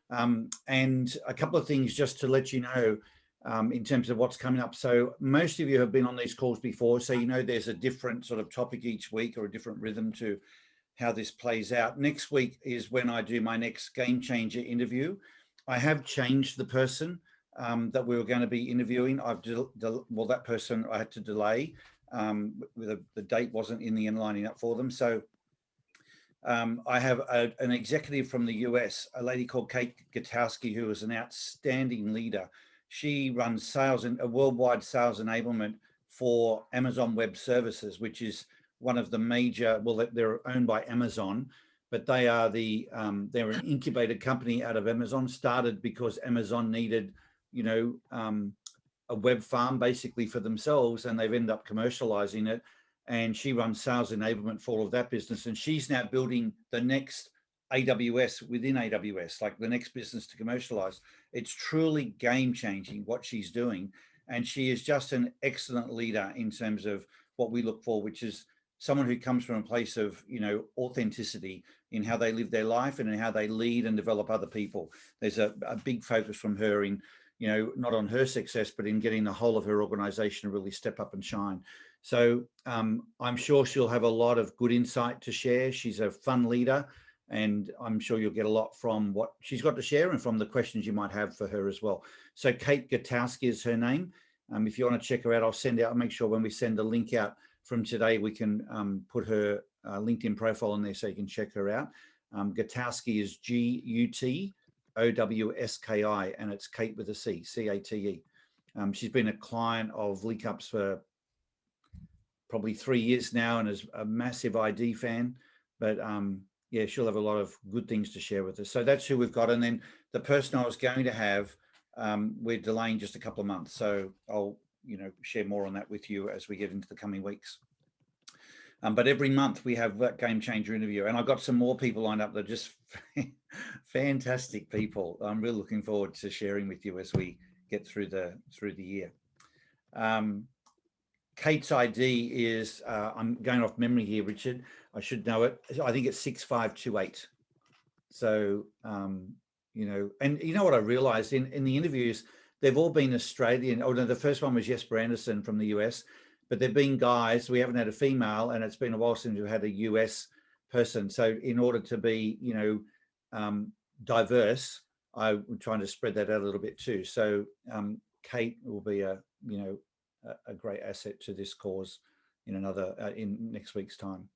And a couple of things just to let you know in terms of what's coming up. So most of you have been on these calls before, so you know there's a different sort of topic each week or a different rhythm to how this plays out. Next week is when I do my next Game Changer interview. I have changed the person that we were going to be interviewing. Well, that person I had to delay. The date wasn't in the end lining up for them. So I have an executive from the US, a lady called Kate Gutowski, who is an outstanding leader. She runs sales and worldwide sales enablement for Amazon Web Services, which is one of the major, well, they're owned by Amazon, but they are they're an incubated company out of Amazon, started because Amazon needed, a web farm basically for themselves, and they've ended up commercializing it. And she runs sales enablement for all of that business. And she's now building the next AWS within AWS, like the next business to commercialize. It's truly game changing what she's doing. And she is just an excellent leader in terms of what we look for, which is someone who comes from a place of, authenticity in how they live their life and in how they lead and develop other people. There's a big focus from her in, not on her success, but in getting the whole of her organization to really step up and shine. So I'm sure she'll have a lot of good insight to share. She's a fun leader, and I'm sure you'll get a lot from what she's got to share and from the questions you might have for her as well. So Kate Gutowski is her name. If you want to check her out, I'll make sure when we send the link out from today, we can put her LinkedIn profile in there so you can check her out. Gutowski is Gutowski, and it's Kate with a C, C-A-T-E. She's been a client of LeakUp's for probably 3 years now and is a massive ID fan, but yeah, she'll have a lot of good things to share with us. So that's who we've got. And then the person I was going to have, we're delaying just a couple of months. So I'll, share more on that with you as we get into the coming weeks. But every month we have that Game Changer interview, and I've got some more people lined up that are just fantastic people. I'm really looking forward to sharing with you as we get through the year. Kate's ID is, I'm going off memory here, Richard. I should know it. I think it's 6528. So, and you know what I realized in the interviews, they've all been Australian. Oh, no, the first one was Jesper Anderson from the US, but they've been guys. We haven't had a female, and it's been a while since we've had a US person. So in order to be, diverse, I'm trying to spread that out a little bit too. So Kate will be a great asset to this cause in next week's time.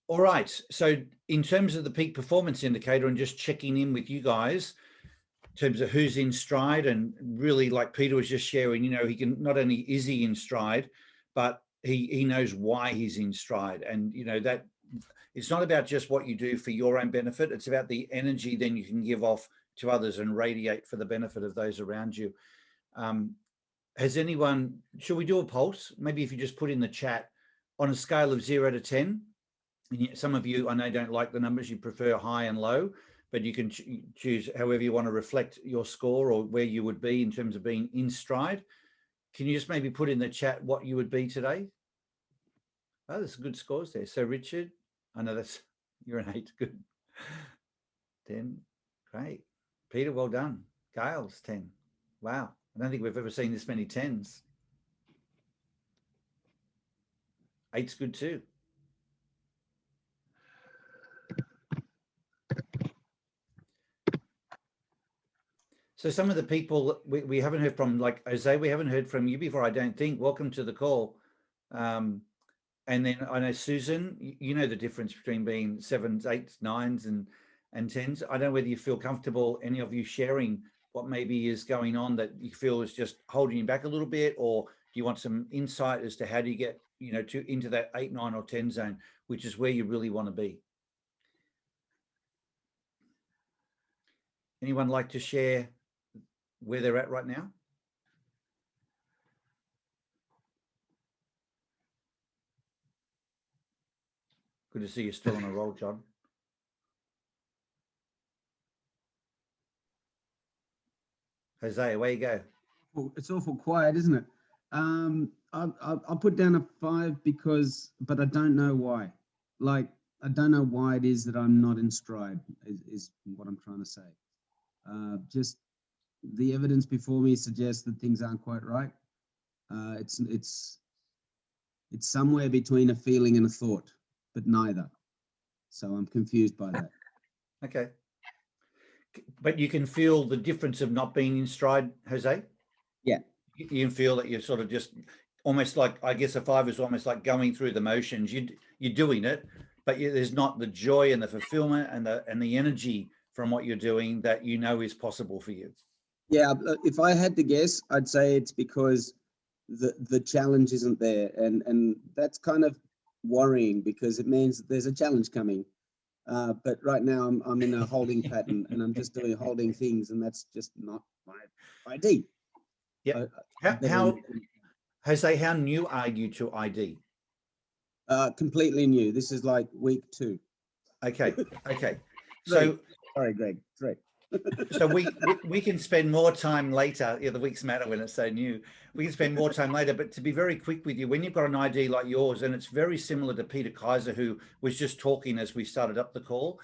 All right. So in terms of the peak performance indicator and just checking in with you guys in terms of who's in stride, and really like Peter was just sharing, he can, not only is he in stride, but he knows why he's in stride. And, that it's not about just what you do for your own benefit. It's about the energy then you can give off to others and radiate for the benefit of those around you. Has anyone, should we do a pulse? Maybe if you just put in the chat on a scale of 0 to 10, and some of you, I know, don't like the numbers, you prefer high and low, but you can choose however you want to reflect your score or where you would be in terms of being in stride. Can you just maybe put in the chat what you would be today? Oh, there's some good scores there. So Richard, I know you're an 8, good. 10, great. Peter, well done. Gail's 10. Wow. I don't think we've ever seen this many 10s. 8's good too. So some of the people we haven't heard from, like Jose, we haven't heard from you before, I don't think. Welcome to the call. And then I know Susan, you know the difference between being 7s, 8s, 9s and 10s. I don't know whether you feel comfortable, any of you, sharing what maybe is going on that you feel is just holding you back a little bit, or do you want some insight as to how do you get, into that 8, 9 or 10 zone, which is where you really want to be. Anyone like to share where they're at right now? Good to see you still on a roll, John. Jose, away you go. It's awful quiet, isn't it? I'll put down a 5 but I don't know why. Like, I don't know why it is that I'm not in stride, is what I'm trying to say. Just the evidence before me suggests that things aren't quite right. It's somewhere between a feeling and a thought, but neither. So I'm confused by that. Okay. But you can feel the difference of not being in stride, Jose? Yeah. You can feel that you're sort of just almost like, I guess a 5 is almost like going through the motions. You're doing it, but there's not the joy and the fulfillment and the energy from what you're doing that you know is possible for you. Yeah, if I had to guess, I'd say it's because the challenge isn't there, and that's kind of worrying because it means that there's a challenge coming. But right now I'm in a holding pattern, and I'm just doing holding things, and that's just not my ID. Yeah. How Jose, how new are you to ID? Completely new. This is like week 2. Okay. So sorry, Greg. 3. So we can spend more time later. Yeah, the weeks matter when it's so new. We can spend more time later. But to be very quick with you, when you've got an ID like yours, and it's very similar to Peter Kaiser, who was just talking as we started up the call,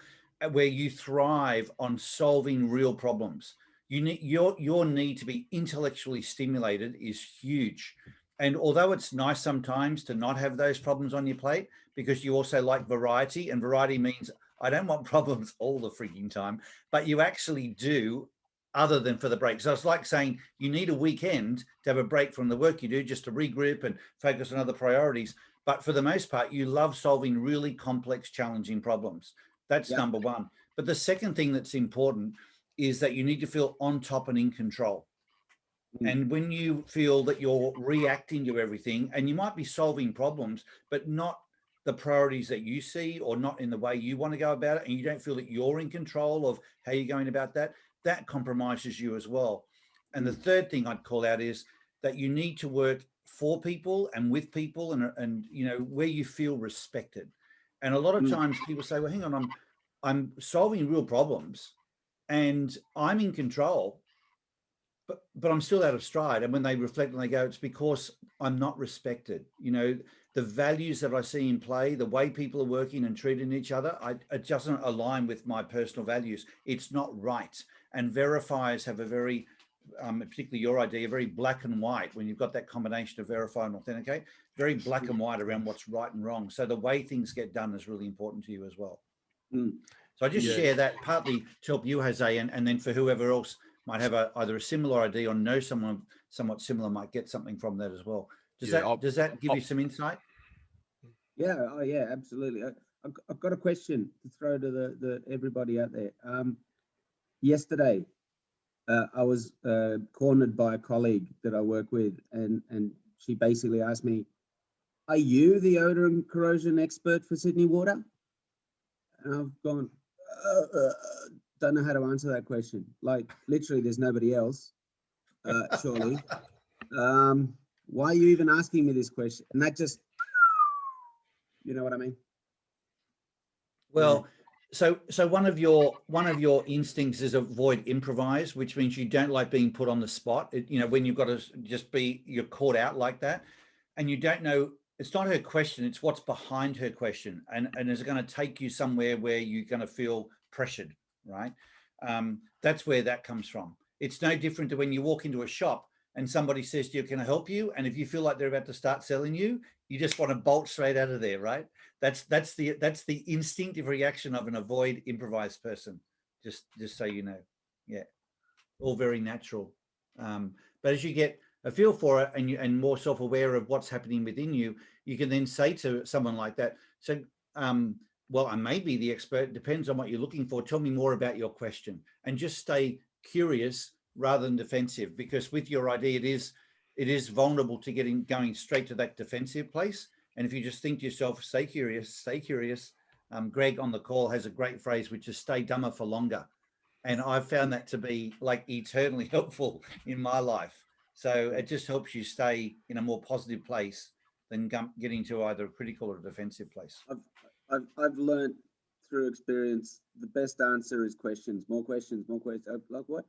where you thrive on solving real problems. You need your need to be intellectually stimulated is huge. And although it's nice sometimes to not have those problems on your plate, because you also like variety, and variety means I don't want problems all the freaking time, but you actually do, other than for the break. So it's like saying you need a weekend to have a break from the work you do just to regroup and focus on other priorities. But for the most part, you love solving really complex, challenging problems. That's number one. But the second thing that's important is that you need to feel on top and in control. And when you feel that you're reacting to everything, and you might be solving problems, but not the priorities that you see or not in the way you want to go about it, and you don't feel that you're in control of how you're going about that, that compromises you as well. And the third thing I'd call out is that you need to work for people and with people, and you know, where you feel respected. And a lot of times people say, well, hang on, I'm solving real problems and I'm in control, but I'm still out of stride. And when they reflect and they go, it's because I'm not respected. You know, the values that I see in play, the way people are working and treating each other, it doesn't align with my personal values. It's not right. And verifiers have a very, particularly your idea, very black and white. When you've got that combination of verify and authenticate, very black and white around what's right and wrong. So the way things get done is really important to you as well. So I just share that partly to help you, Jose, and then for whoever else might have either a similar idea or know someone somewhat similar might get something from that as well. Does that give you some insight? Yeah. Oh, yeah. Absolutely. I've got a question to throw to the everybody out there. Yesterday, I was cornered by a colleague that I work with, and she basically asked me, "Are you the odor and corrosion expert for Sydney Water?" And I've gone, don't know how to answer that question. Like, literally, there's nobody else, surely. Why are you even asking me this question? And that just, you know what I mean? Well, so one of your instincts is avoid improvise, which means you don't like being put on the spot. You know, when you've got to just you're caught out like that, and you don't know. It's not her question; it's what's behind her question, and is it going to take you somewhere where you're going to feel pressured, right? That's where that comes from. It's no different to when you walk into a shop and somebody says to you, "Can I help you?" And if you feel like they're about to start selling you, you just want to bolt straight out of there, right? That's the instinctive reaction of an avoid improvised person. Just so you know, yeah, all very natural. But as you get a feel for it and more self-aware of what's happening within you, you can then say to someone like that, so well, I may be the expert, depends on what you're looking for. Tell me more about your question, and just stay curious rather than defensive, because with your idea, it is vulnerable to going straight to that defensive place. And if you just think to yourself, stay curious, stay curious. Greg on the call has a great phrase, which is stay dumber for longer. And I've found that to be like eternally helpful in my life. So it just helps you stay in a more positive place than getting to either a critical or a defensive place. I've learned through experience the best answer is questions, more questions, more questions. Like what?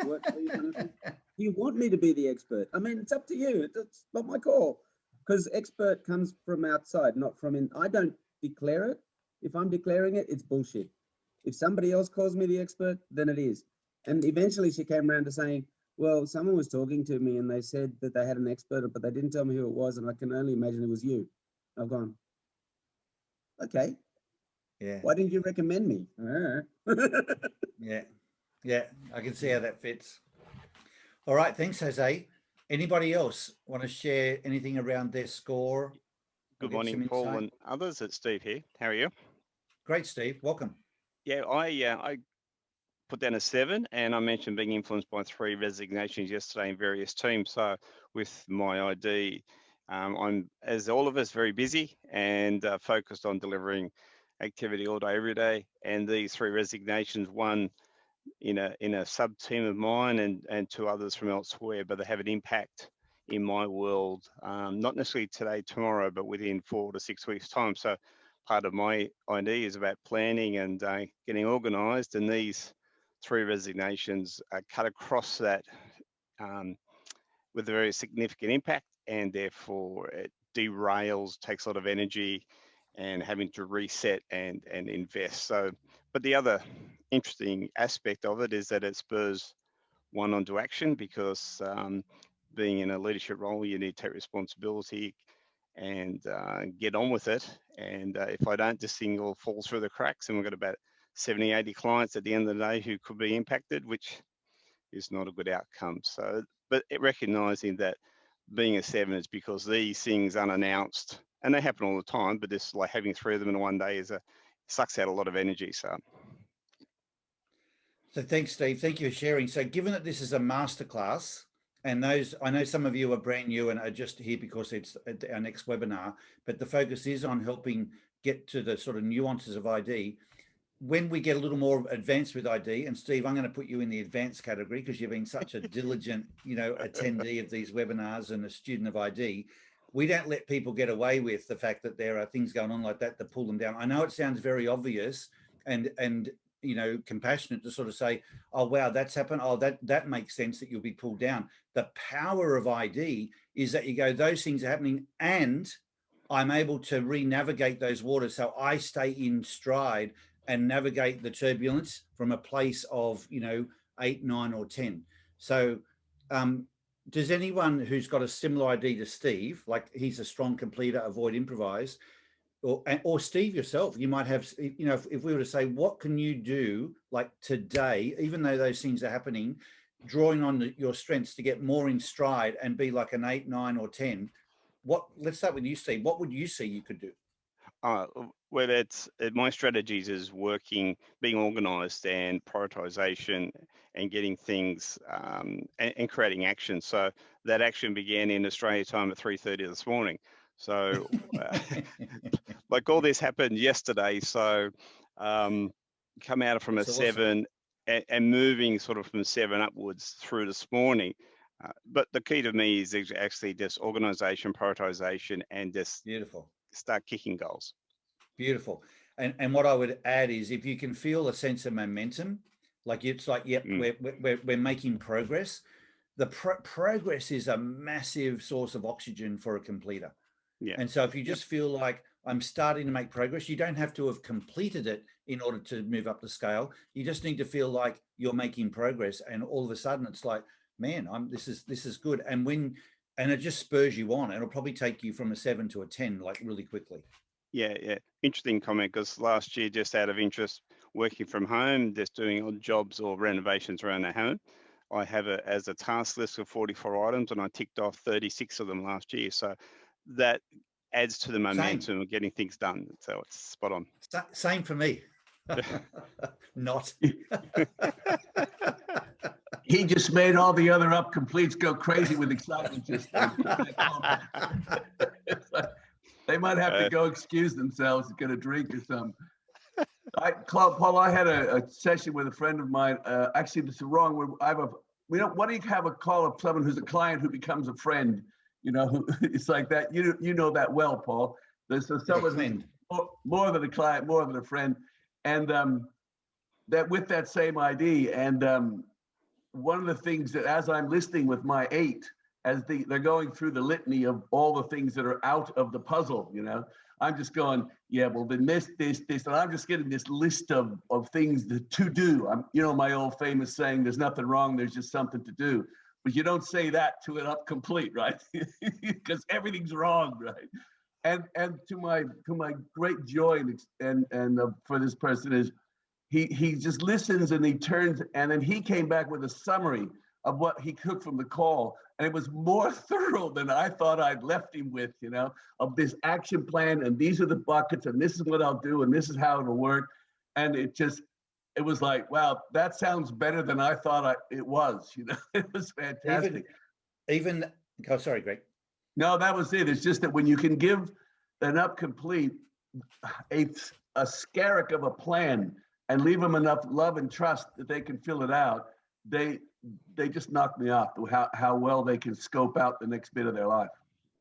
What are you going to do? You want me to be the expert? I mean, it's up to you. It's not my call, because expert comes from outside, not from in. I don't declare it. If I'm declaring it, it's bullshit. If somebody else calls me the expert, then it is. And eventually she came around to saying, well, someone was talking to me and they said that they had an expert, but they didn't tell me who it was, and I can only imagine it was you. I've gone, okay. Yeah. Why didn't you recommend me? Yeah. Yeah. I can see how that fits. All right. Thanks, Jose. Anybody else want to share anything around their score? Good morning, Paul and others. It's Steve here. How are you? Great, Steve. Welcome. Yeah, I put down a 7, and I mentioned being influenced by 3 resignations yesterday in various teams. So with my ID, I'm, as all of us, very busy and focused on delivering activity all day, every day. And these 3 resignations, one in a sub team of mine and 2 others from elsewhere, but they have an impact in my world, not necessarily today, tomorrow, but within 4 to 6 weeks' time. So part of my ID is about planning and getting organised, and these 3 resignations cut across that with a very significant impact, and therefore it derails, takes a lot of energy, and having to reset and invest. So, but the other interesting aspect of it is that it spurs one onto action, because being in a leadership role, you need to take responsibility and get on with it. And if I don't, this thing will fall through the cracks, and we've got about 70, 80 clients at the end of the day who could be impacted, which is not a good outcome. So, but recognizing that being a 7 is because these things unannounced, and they happen all the time, but this, like having 3 of them in one day, sucks out a lot of energy. So thanks, Steve. Thank you for sharing. So given that this is a masterclass, and those, I know some of you are brand new and are just here because it's our next webinar, but the focus is on helping get to the sort of nuances of ID. When we get a little more advanced with ID, and Steve, I'm going to put you in the advanced category because you've been such a diligent, attendee of these webinars and a student of ID. We don't let people get away with the fact that there are things going on like that pull them down. I know it sounds very obvious and compassionate to sort of say, oh, wow, that's happened. Oh, that makes sense that you'll be pulled down. The power of ID is that you go, those things are happening, and I'm able to re-navigate those waters. So I stay in stride and navigate the turbulence from a place of 8, 9, or 10. So does anyone who's got a similar ID to Steve, like he's a strong completer, avoid, improvise, or Steve yourself, you might have, if we were to say, what can you do like today, even though those things are happening, drawing on your strengths to get more in stride and be like an 8, 9, or 10? Let's start with you, Steve. What would you see you could do? Well, my strategies is being organised and prioritisation and getting things and creating action. So that action began in Australia time at 3:30 this morning. So like all this happened yesterday. So come out from a 7 and moving sort of from 7 upwards through this morning. But the key to me is actually just organisation, prioritisation, and just beautiful. Start kicking goals. Beautiful. And what I would add is, if you can feel a sense of momentum, like it's like, yep, we're making progress. The progress is a massive source of oxygen for a completer. Yeah. And so if you just feel like I'm starting to make progress, you don't have to have completed it in order to move up the scale. You just need to feel like you're making progress, and all of a sudden it's like, man, this is good. And it just spurs you on. It'll probably take you from a 7 to a 10 like really quickly. Yeah. Interesting comment, because last year, just out of interest, working from home, just doing odd jobs or renovations around the home, I have as a task list of 44 items, and I ticked off 36 of them last year. So that adds to the momentum of getting things done. So it's spot on. Same for me. Not. He just made all the other completes go crazy with excitement. They might have to go excuse themselves, get a drink or something. Paul, I had a session with a friend of mine. Actually, this is wrong. Why do you have a call of someone who's a client who becomes a friend? It's like that. You know that well, Paul. There's someone more than a client, more than a friend, and that with that same ID. And one of the things that, as I'm listening with my 8, they're going through the litany of all the things that are out of the puzzle, I'm just going, yeah, well, then this, and I'm just getting this list of things to do. My old famous saying, there's nothing wrong, there's just something to do. But you don't say that to an up complete, right? Because everything's wrong, right? And to my great joy and for this person is he just listens and he turns, and then he came back with a summary of what he took from the call, and it was more thorough than I thought I'd left him with, of this action plan, and these are the buckets, and this is what I'll do, and this is how it'll work. And it was like, wow, that sounds better than I thought it was. It was fantastic. Oh, sorry, Greg. No, that was it. It's just that when you can give an up complete a scarab of a plan and leave them enough love and trust that they can fill it out, they just knock me off how well they can scope out the next bit of their life.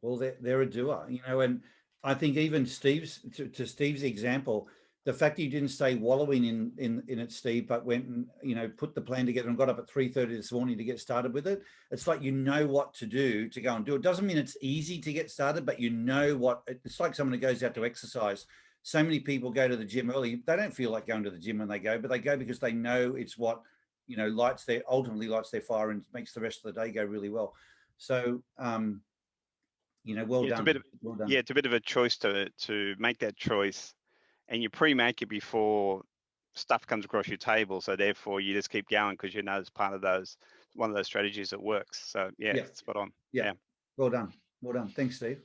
Well, they're a doer, and I think even Steve's example, the fact that you didn't stay wallowing in it, Steve, but went and put the plan together and got up at 3:30 this morning to get started with it. It's like what to do to go and do it. Doesn't mean it's easy to get started, but it's like someone who goes out to exercise. So many people go to the gym early. They don't feel like going to the gym when they go, but they go because they know it's what ultimately lights their fire and makes the rest of the day go really well. So well done. Well done. Yeah, it's a bit of a choice to make that choice, and you pre-make it before stuff comes across your table. So therefore, you just keep going because it's part of one of those strategies that works. So yeah. Spot on. Yeah. Well done. Well done. Thanks, Steve.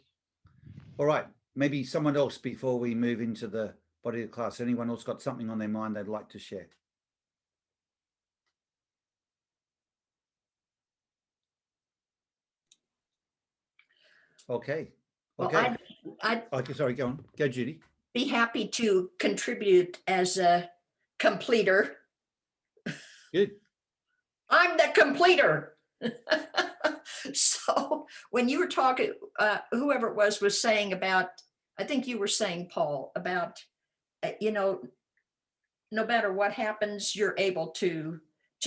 All right. Maybe someone else before we move into the body of the class. Anyone else got something on their mind they'd like to share? Okay. Well, okay, sorry, go on. Go, Judy. Be happy to contribute as a completer. Good. I'm the completer. So when you were talking, whoever it was saying about, I think you were saying, Paul, about, no matter what happens, you're able to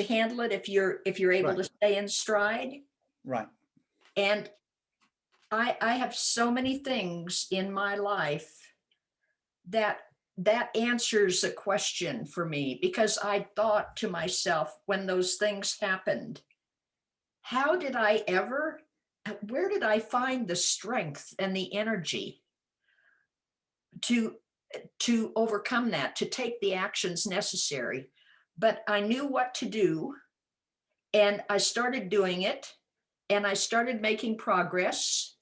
handle it if you're able to stay in stride. Right. And I have so many things in my life that answers a question for me, because I thought to myself when those things happened, where did I find the strength and the energy to overcome that, to take the actions necessary? But I knew what to do, and I started doing it, and I started making progress.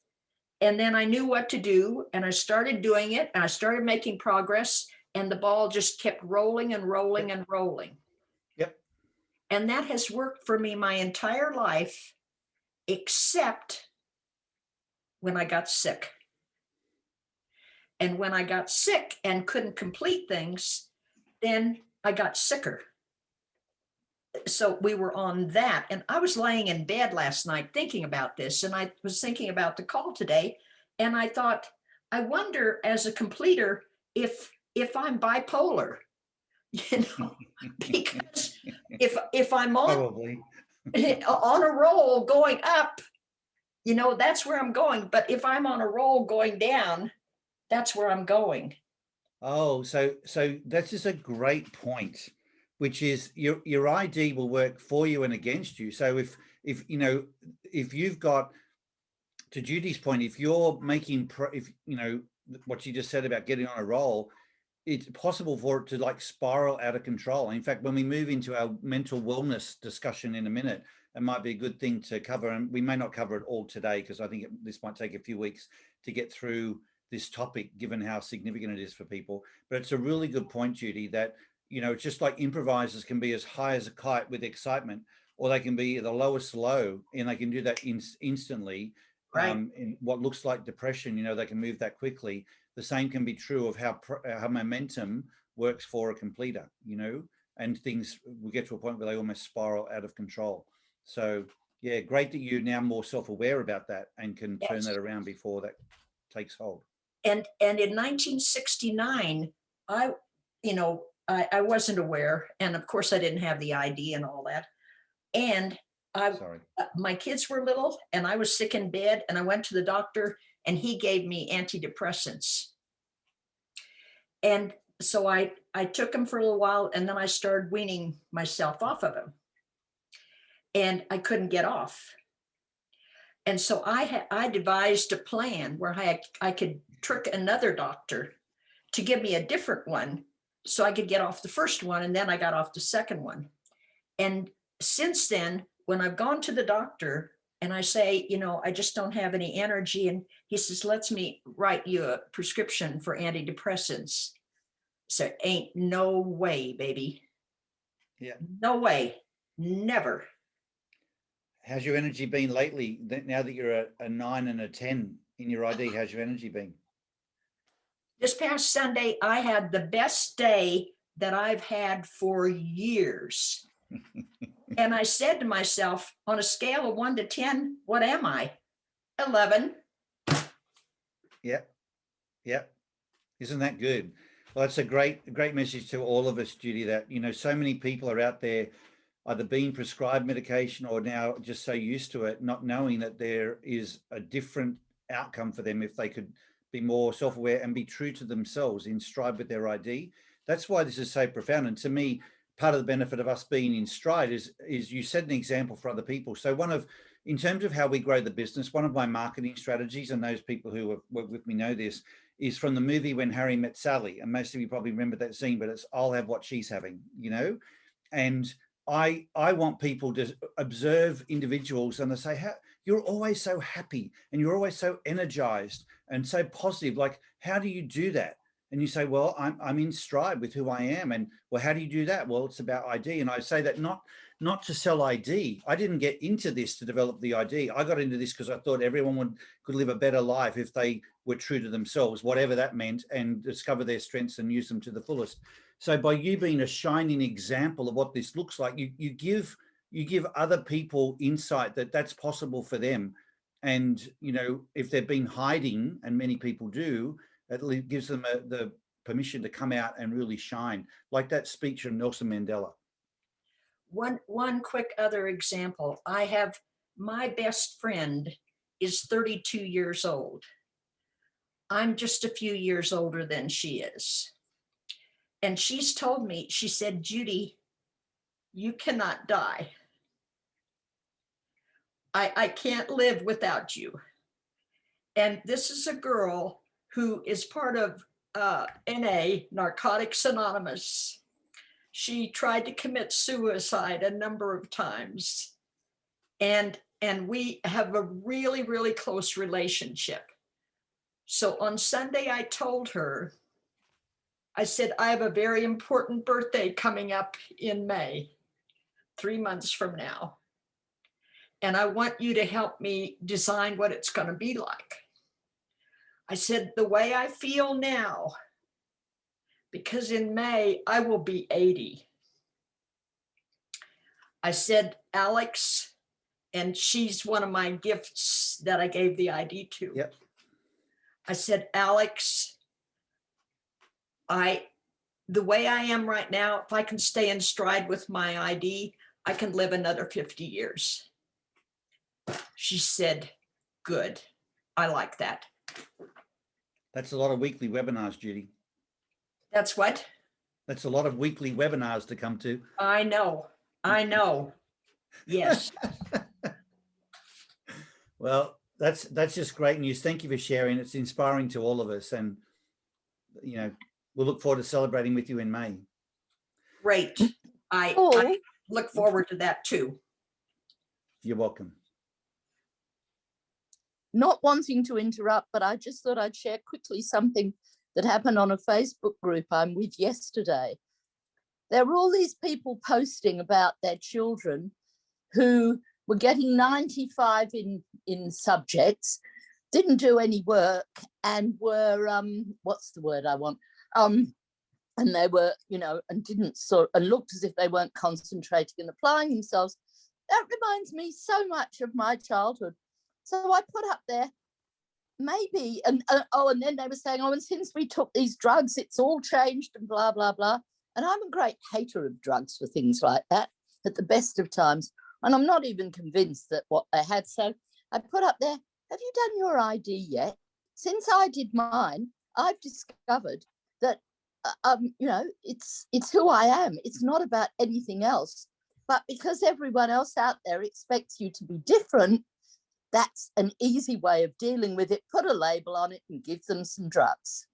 And then I knew what to do, and I started doing it, and I started making progress, and the ball just kept rolling and rolling and rolling. Yep. And that has worked for me my entire life, except when I got sick. And when I got sick and couldn't complete things, then I got sicker. So we were on that, and I was laying in bed last night thinking about this, and I was thinking about the call today, and I thought, I wonder as a completer if I'm bipolar, because if I'm on a roll going up, that's where I'm going, but if I'm on a roll going down, that's where I'm going. Oh, so that's just a great point, which is your ID will work for you and against you. So if you've got, to Judy's point, if you're making what you just said about getting on a roll, it's possible for it to spiral out of control. In fact, when we move into our mental wellness discussion in a minute, it might be a good thing to cover, and we may not cover it all today because I think this might take a few weeks to get through this topic, given how significant it is for people. But it's a really good point, Judy, that it's just like improvisers can be as high as a kite with excitement, or they can be at the lowest low, and they can do that instantly. Right. In what looks like depression, they can move that quickly. The same can be true of how momentum works for a completer, and things will get to a point where they almost spiral out of control. So yeah, great that you're now more self-aware about that and can turn that around before that takes hold. And in 1969, I wasn't aware, and of course I didn't have the ID and all that. And my kids were little, and I was sick in bed, and I went to the doctor, and he gave me antidepressants. And so I took him for a little while, and then I started weaning myself off of him. And I couldn't get off. And so I devised a plan where I could trick another doctor to give me a different one so I could get off the first one, and then I got off the second one. And since then, when I've gone to the doctor and I say, you know, I just don't have any energy, and he says, let me write you a prescription for antidepressants. So ain't no way, baby. Yeah. No way. Never. How's your energy been lately? Now that you're a 9 and a 10 in your ID, how's your energy been? This past Sunday, I had the best day that I've had for years. And I said to myself, on a scale of 1 to 10, what am I? 11. Yep. Yep. Isn't that good? Well, that's a great message to all of us, Judy, that, you know, so many people are out there either being prescribed medication or now just so used to it, not knowing that there is a different outcome for them if they could be more self-aware and be true to themselves in stride with their ID. That's why this is so profound. And to me, part of the benefit of us being in stride is you set an example for other people. So in terms of how we grow the business, one of my marketing strategies, and those people who have worked with me know this, is from the movie When Harry Met Sally. And most of you probably remember that scene, but it's I'll have what she's having, you know? And I want people to observe individuals and they say, you're always so happy and you're always so energized and so positive. Like, how do you do that? And you say, well, I'm in stride with who I am. And well, how do you do that? Well, it's about ID. And I say that not to sell ID. I didn't get into this to develop the ID. I got into this because I thought everyone could live a better life if they were true to themselves, whatever that meant, and discover their strengths and use them to the fullest. So by you being a shining example of what this looks like, you give other people insight that that's possible for them. And, you know, if they've been hiding, and many people do, it gives them the permission to come out and really shine, like that speech from Nelson Mandela. One quick other example. I have my best friend is 32 years old. I'm just a few years older than she is. And she's told me, she said, Judy, you cannot die. I can't live without you. And this is a girl who is part of NA, Narcotics Anonymous. She tried to commit suicide a number of times. And we have a really, really close relationship. So on Sunday, I told her, I said, I have a very important birthday coming up in May, 3 months from now. And I want you to help me design what it's going to be like. I said, the way I feel now, because in May, I will be 80. I said, Alex, and she's one of my gifts that I gave the ID to. Yep. I said, Alex, the way I am right now, if I can stay in stride with my ID, I can live another 50 years. She said, good. I like that. That's a lot of weekly webinars, Judy. That's what? That's a lot of weekly webinars to come to. I know. Yes. Well, that's just great news. Thank you for sharing. It's inspiring to all of us. And, you know, we'll look forward to celebrating with you in May. Great. I look forward to that too. You're welcome. Not wanting to interrupt, but I just thought I'd share quickly something that happened on a Facebook group I'm with yesterday. There were all these people posting about their children who were getting 95 in subjects, didn't do any work, and were, what's the word I want? And they were, you know, and looked as if they weren't concentrating and applying themselves. That reminds me so much of my childhood. So I put up there, maybe, and then they were saying, and since we took these drugs, it's all changed and blah, blah, blah. And I'm a great hater of drugs for things like that at the best of times. And I'm not even convinced that what they had. So I put up there, have you done your ID yet? Since I did mine, I've discovered that you know, it's who I am. It's not about anything else. But because everyone else out there expects you to be different, that's an easy way of dealing with it. Put a label on it and give them some drugs.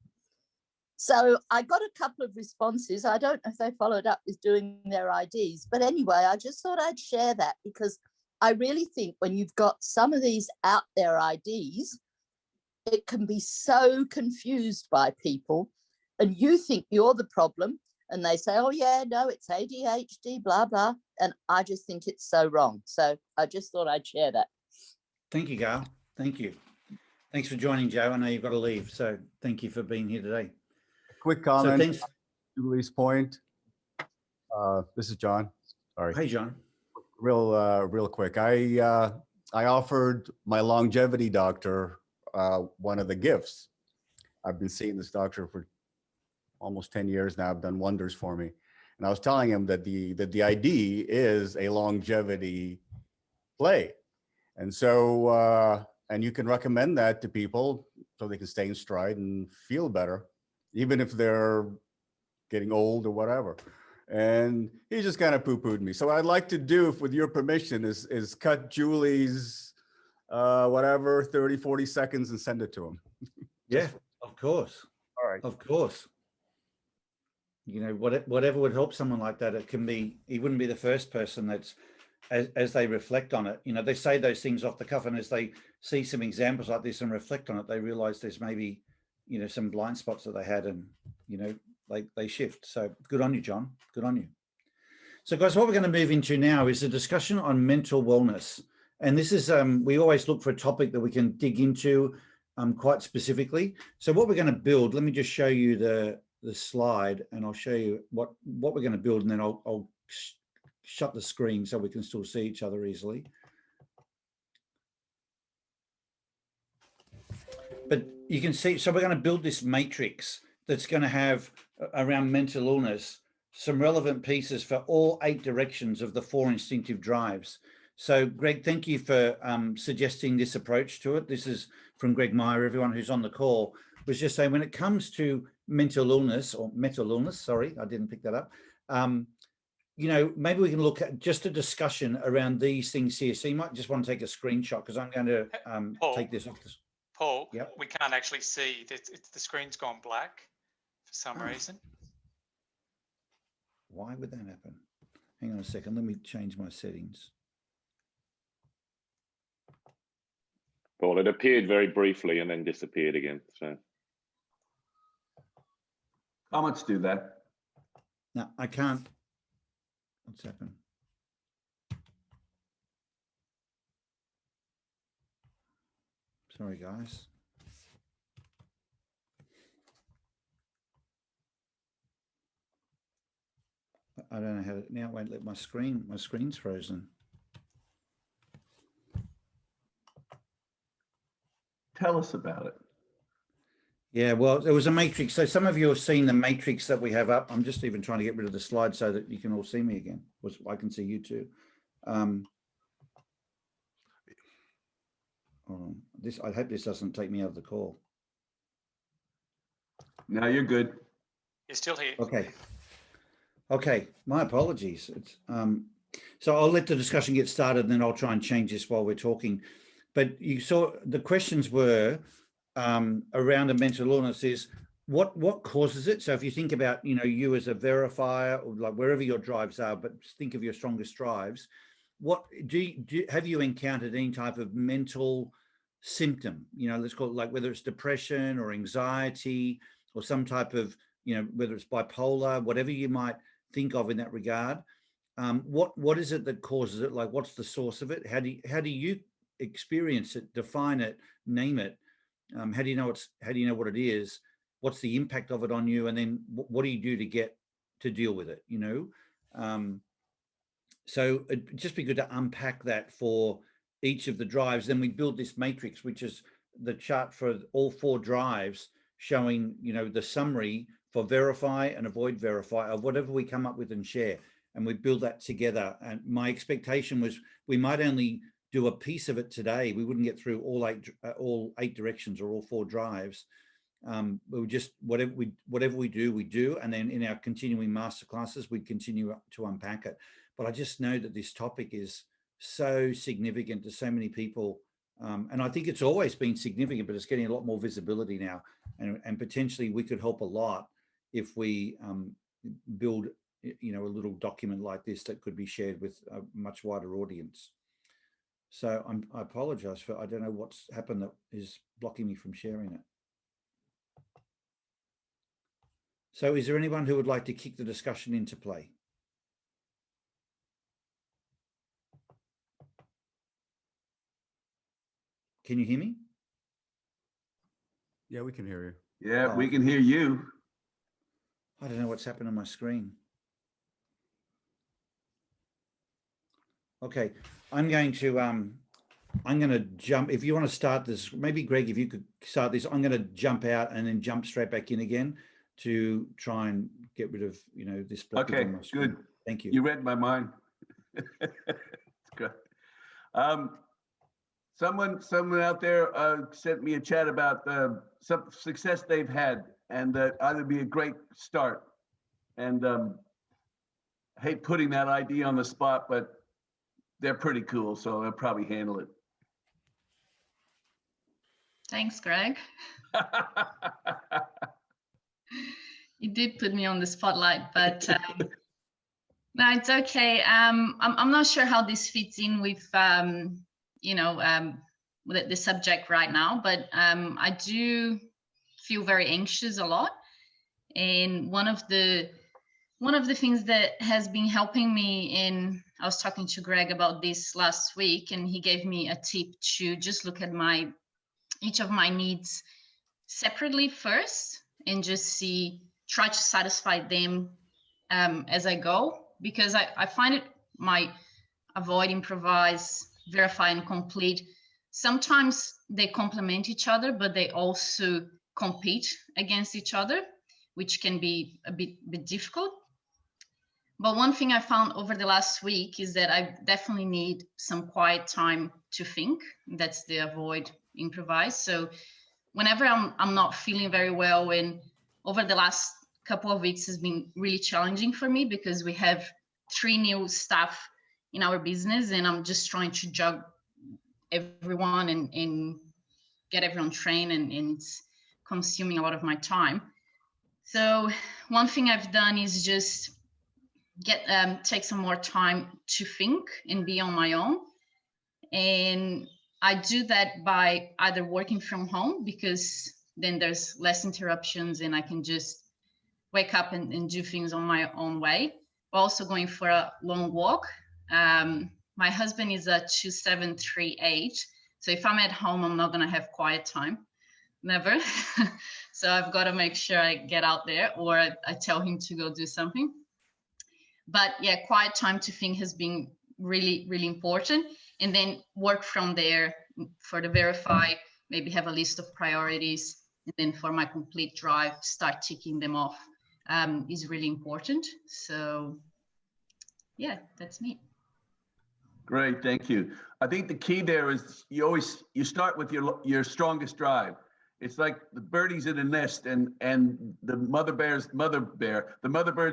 So I got a couple of responses. I don't know if they followed up with doing their IDs, but anyway, I just thought I'd share that, because I really think when you've got some of these out there IDs, it can be so confused by people, and you think you're the problem, and they say, oh yeah, no, it's ADHD, blah, blah. And I just think it's so wrong. So I just thought I'd share that. Thank you, Gail. Thank you. Thanks for joining, Joe. I know you've got to leave, so thank you for being here today. Quick comment. So thanks. Julie's point. This is John. Sorry. Hey, John. Real quick. I offered my longevity doctor one of the gifts. I've been seeing this doctor for almost 10 years now. I've done wonders for me. And I was telling him that the ID is a longevity play. And so, and you can recommend that to people so they can stay in stride and feel better, even if they're getting old or whatever. And he just kind of poo-pooed me. So what I'd like to do, with your permission, is cut Julie's whatever, 30, 40 seconds and send it to him. Yeah, of course. All right. Of course. You know, whatever would help someone like that. It can be, he wouldn't be the first person that's, as they reflect on it, you know, they say those things off the cuff, and as they see some examples like this and reflect on it, they realize there's maybe, you know, some blind spots that they had, and, you know, they shift. So good on you, John. Good on you. So guys, what we're going to move into now is a discussion on mental wellness. And this is, we always look for a topic that we can dig into quite specifically. So what we're going to build, let me just show you the slide, and I'll show you what we're going to build, and then I'll shut the screen so we can still see each other easily. But you can see, so we're going to build this matrix that's going to have around mental illness some relevant pieces for all 8 directions of the 4 instinctive drives. So Greg, thank you for suggesting this approach to it. This is from Greg Meyer. Everyone who's on the call was just saying, when it comes to mental illness, sorry, I didn't pick that up. You know, maybe we can look at just a discussion around these things here. So you might just want to take a screenshot, because I'm going to take this off. Paul, yep. We can't actually see that the screen's gone black for some reason. Why would that happen? Hang on a second. Let me change my settings. Well, it appeared very briefly and then disappeared again. So comments do that. No, I can't. What's happened? Sorry, guys. I don't know how to, now it won't let my screen's frozen. Tell us about it. Yeah, well, there was a matrix. So some of you have seen the matrix that we have up. I'm just even trying to get rid of the slide so that you can all see me again. I can see you too. Hold on. I hope this doesn't take me out of the call. No, you're good. You're still here. Okay. Okay, my apologies. It's, so I'll let the discussion get started, and then I'll try and change this while we're talking. But you saw the questions were around a mental illness is what causes it. So if you think about, you know, you as a verifier, or like wherever your drives are, but think of your strongest drives, what have you encountered any type of mental symptom? You know, let's call it, like whether it's depression or anxiety or some type of, you know, whether it's bipolar, whatever you might think of in that regard. What is it that causes it? Like, what's the source of it? How do you experience it, define it, name it? How do you know what it is? What's the impact of it on you? And then what do you do to deal with it? You know, so it'd just be good to unpack that for each of the drives. Then we build this matrix, which is the chart for all 4 drives, showing, you know, the summary for verify and avoid verify of whatever we come up with and share. And we build that together. And my expectation was we might only do a piece of it today. We wouldn't get through all 8 directions or all 4 drives. we'll just, whatever we do, and then in our continuing masterclasses, we continue to unpack it. But I just know that this topic is so significant to so many people. And I think it's always been significant, but it's getting a lot more visibility now. And potentially we could help a lot if we build, a little document like this that could be shared with a much wider audience. So I apologize for, I don't know what's happened that is blocking me from sharing it. So is there anyone who would like to kick the discussion into play? Can you hear me? Yeah, we can hear you. Yeah, we can hear you. I don't know what's happened on my screen. Okay, I'm going to jump. If you want to start this, maybe Greg, if you could start this, I'm going to jump out and then jump straight back in again to try and get rid of, this blockage Okay, on my screen. good. Thank you. You read my mind. Good. Someone out there sent me a chat about some success they've had, and either be a great start. And hate putting that idea on the spot, but they're pretty cool, so they'll probably handle it. Thanks, Greg. You did put me on the spotlight, but no, it's okay. I'm not sure how this fits in with with the subject right now, but I do feel very anxious a lot, and one of the things that has been helping me in, I was talking to Greg about this last week, and he gave me a tip to just look at each of my needs separately first, and just try to satisfy them as I go, because I find it, my avoid, improvise, verify, and complete, sometimes they complement each other, but they also compete against each other, which can be a bit difficult. But one thing I found over the last week is that I definitely need some quiet time to think. That's the avoid, improvise. So whenever I'm not feeling very well, and over the last couple of weeks has been really challenging for me, because we have 3 new staff in our business, and I'm just trying to juggle everyone and get everyone trained, and it's consuming a lot of my time. So one thing I've done is just take some more time to think and be on my own. And I do that by either working from home, because then there's less interruptions and I can just wake up and do things on my own way. But also going for a long walk. My husband is a 2738. So if I'm at home, I'm not gonna have quiet time, never. So I've got to make sure I get out there, or I tell him to go do something. But yeah, quiet time to think has been really, really important. And then work from there for the verify, maybe have a list of priorities. And then for my complete drive, start ticking them off is really important. So yeah, that's me. Great, thank you. I think the key there is you start with your strongest drive. It's like the birdies in a nest, and the mother birds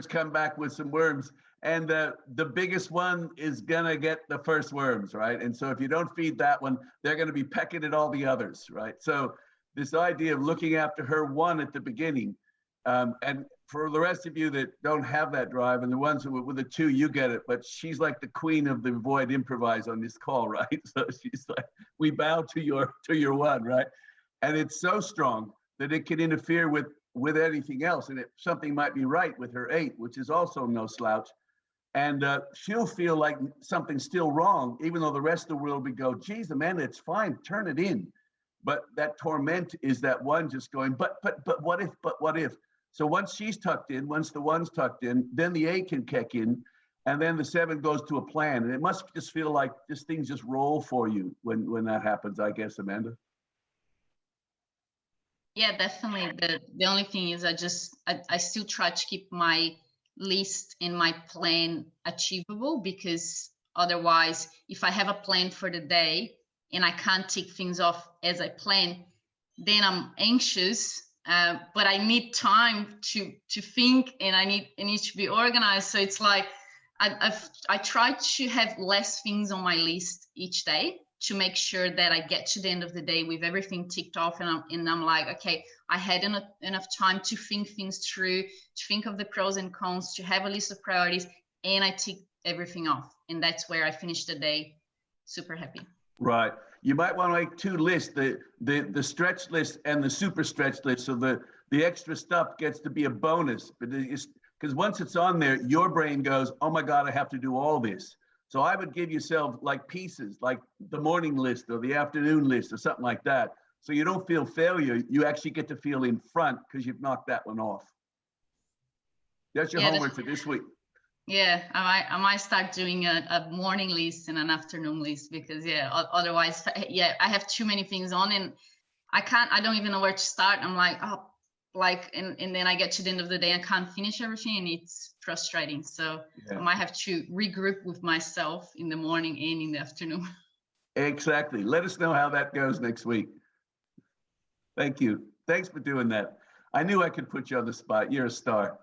come back with some worms, and the biggest one is gonna get the first worms, right? And so if you don't feed that one, they're gonna be pecking at all the others, right? So this idea of looking after her one at the beginning, and for the rest of you that don't have that drive, and the ones with the 2, you get it, but she's like the queen of the avoid improvise on this call, right? So she's like, we bow to your one, right? And it's so strong that it can interfere with anything else. And something might be right with her 8, which is also no slouch. And she'll feel like something's still wrong, even though the rest of the world would go, geez, Amanda, it's fine, turn it in. But that torment is that one just going, but what if? So once she's tucked in, once the 1's tucked in, then the 8 can kick in, and then the 7 goes to a plan. And it must just feel like this things just roll for you when that happens, I guess, Amanda. Yeah, definitely. The only thing is I still try to keep my list and my plan achievable, because otherwise, if I have a plan for the day and I can't tick things off as I plan, then I'm anxious but I need time to think, and I need to be organized. So it's like I try to have less things on my list each day to make sure that I get to the end of the day with everything ticked off, and I'm like, okay, I had enough time to think things through, to think of the pros and cons, to have a list of priorities, and I tick everything off, and that's where I finish the day super happy. Right. You might want to make two lists, the stretch list and the super stretch list, so the extra stuff gets to be a bonus. But because once it's on there, your brain goes, oh my God, I have to do all this. So I would give yourself like pieces, like the morning list or the afternoon list or something like that. So you don't feel failure. You actually get to feel in front because you've knocked that one off. That's your homework for this week. Yeah, I might start doing a morning list and an afternoon list, because otherwise, I have too many things on, and I don't even know where to start. I'm like, oh, and then I get to the end of the day, I can't finish everything, and it's frustrating. So I might have to regroup with myself in the morning and in the afternoon. Exactly. Let us know how that goes next week. Thank you. Thanks for doing that. I knew I could put you on the spot. You're a star.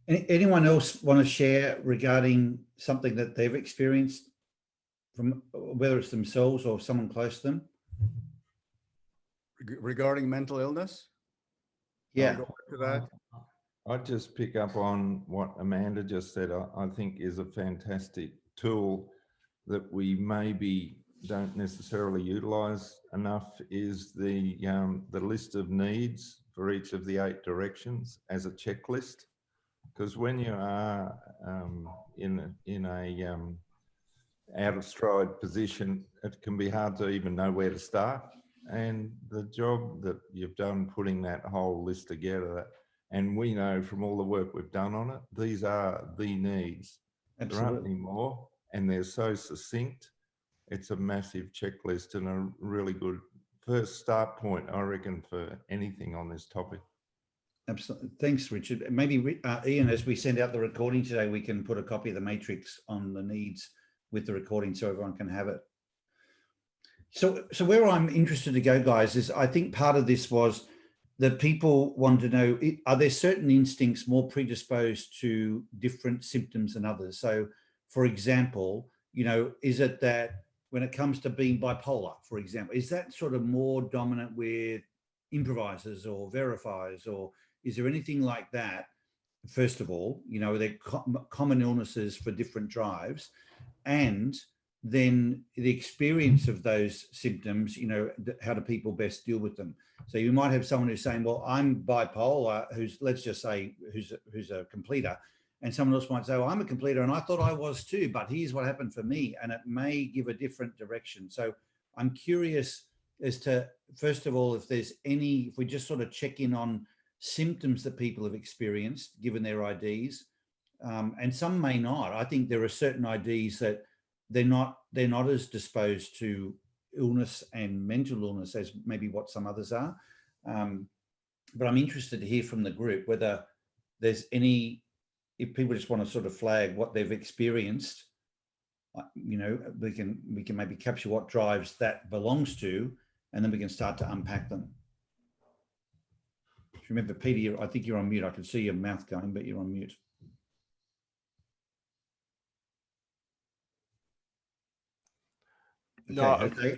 Anyone else want to share regarding something that they've experienced, from whether it's themselves or someone close to them? Regarding mental illness? Yeah. I'll go back to that. I'd just pick up on what Amanda just said. I think is a fantastic tool that we maybe don't necessarily utilize enough, is the list of needs for each of the 8 directions as a checklist. Because when you are in a out of stride position, it can be hard to even know where to start. And the job that you've done putting that whole list together, and we know from all the work we've done on it, these are the needs. Absolutely. There aren't any more, and they're so succinct. It's a massive checklist and a really good first start point, I reckon, for anything on this topic. Absolutely. Thanks, Richard. Maybe, Ian, as we send out the recording today, we can put a copy of the matrix on the needs with the recording so everyone can have it. So where I'm interested to go, guys, is I think part of this was that people want to know, are there certain instincts more predisposed to different symptoms than others? So, for example, is it that when it comes to being bipolar, for example, is that sort of more dominant with improvisers or verifiers, or is there anything like that? First of all, are there common illnesses for different drives? And then the experience of those symptoms, how do people best deal with them? So you might have someone who's saying, well, I'm bipolar, let's just say, who's a completer. And someone else might say, well, I'm a completer and I thought I was too, but here's what happened for me. And it may give a different direction. So I'm curious as to, first of all, if we just sort of check in on symptoms that people have experienced, given their IDs, and some may not. I think there are certain IDs that they're not as disposed to illness and mental illness as maybe what some others are. But I'm interested to hear from the group whether there's if people just want to sort of flag what they've experienced, we can maybe capture what drives that belongs to, and then we can start to unpack them. Remember, Peter, I think you're on mute. I can see your mouth going, but you're on mute. Okay, no, okay.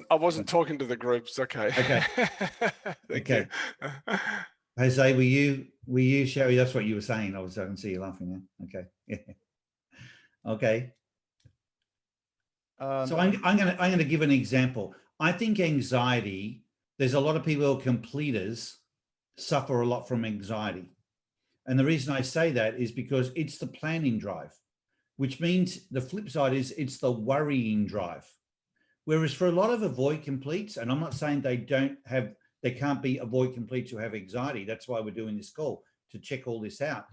I wasn't talking to the groups. Okay. Okay. Okay. Jose, were you, Sherry? That's what you were saying. I can see you laughing now. Okay. Yeah. Okay. So I'm going to give an example. I think anxiety, there's a lot of people who are completers suffer a lot from anxiety. And the reason I say that is because it's the planning drive, which means the flip side is it's the worrying drive. Whereas for a lot of avoid completes, and I'm not saying they can't be avoid completes who have anxiety. That's why we're doing this call, to check all this out.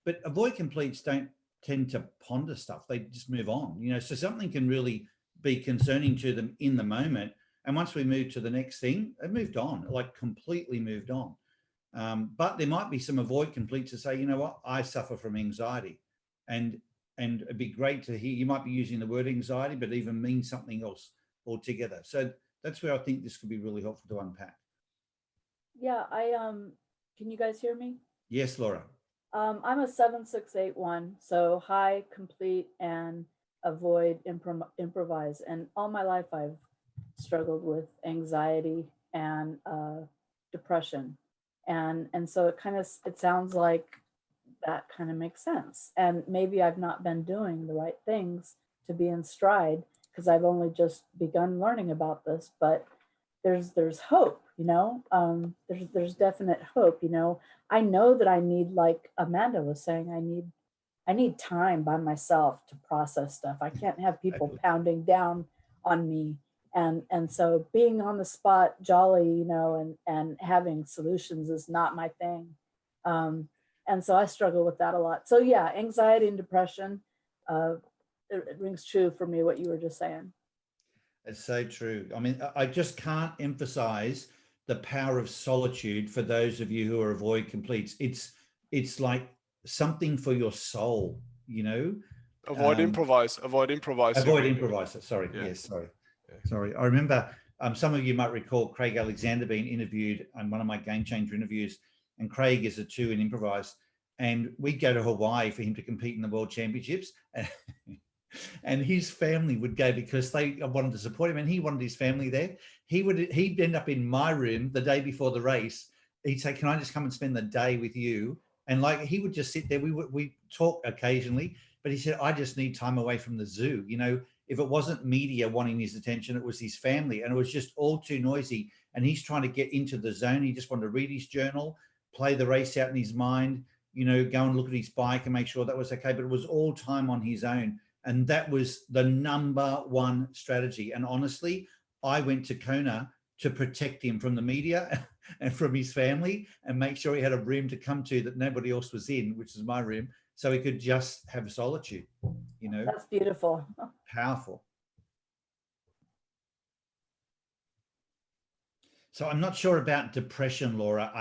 But avoid completes don't tend to ponder stuff. They just move on, so something can really be concerning to them in the moment. And once we move to the next thing, they've moved on, like completely moved on. But there might be some avoid completes to say, you know what, I suffer from anxiety. And it'd be great to hear, you might be using the word anxiety, but even mean something else altogether. So that's where I think this could be really helpful to unpack. Yeah, can you guys hear me? Yes, Laura. I'm a 7681, so high, complete, and avoid improvise. And all my life I've struggled with anxiety and depression. And so it sounds like that kind of makes sense. And maybe I've not been doing the right things to be in stride, because I've only just begun learning about this, but there's hope, there's definite hope. I know that I need, like Amanda was saying, I need time by myself to process stuff. I can't have people pounding down on me. And so being on the spot, jolly, and having solutions is not my thing. And so I struggle with that a lot. So yeah, anxiety and depression, it rings true for me, what you were just saying. It's so true. I mean, I just can't emphasize the power of solitude for those of you who are avoid completes. It's like something for your soul, Avoid improvise. Avoid improvise. Avoid improvise. Sorry. Yeah. Yes. Sorry. Sorry. I remember some of you might recall Craig Alexander being interviewed on one of my Game Changer interviews, and Craig is a 2 in improvise, and we'd go to Hawaii for him to compete in the World Championships. And his family would go because they wanted to support him, and he wanted his family there. He'd end up in my room the day before the race. He'd say, "Can I just come and spend the day with you?" And like he would just sit there. We talk occasionally, but he said, "I just need time away from the zoo." If it wasn't media wanting his attention, it was his family, and it was just all too noisy. And he's trying to get into the zone. He just wanted to read his journal, play the race out in his mind, go and look at his bike and make sure that was okay. But it was all time on his own. And that was the number one strategy. And honestly, I went to Kona to protect him from the media and from his family, and make sure he had a room to come to that nobody else was in, which is my room, so he could just have solitude. That's beautiful. Powerful. So I'm not sure about depression, Laura.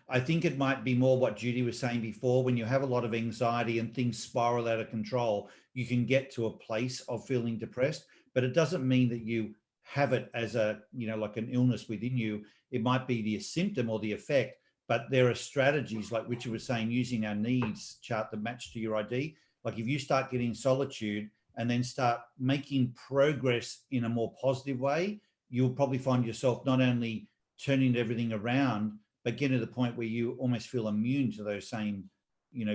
I think it might be more what Judy was saying before. When you have a lot of anxiety and things spiral out of control, you can get to a place of feeling depressed, but it doesn't mean that you have it as like an illness within you. It might be the symptom or the effect, but there are strategies, like Richard was saying, using our needs chart that match to your ID. Like if you start getting solitude and then start making progress in a more positive way, you'll probably find yourself not only turning everything around, but getting to the point where you almost feel immune to those same,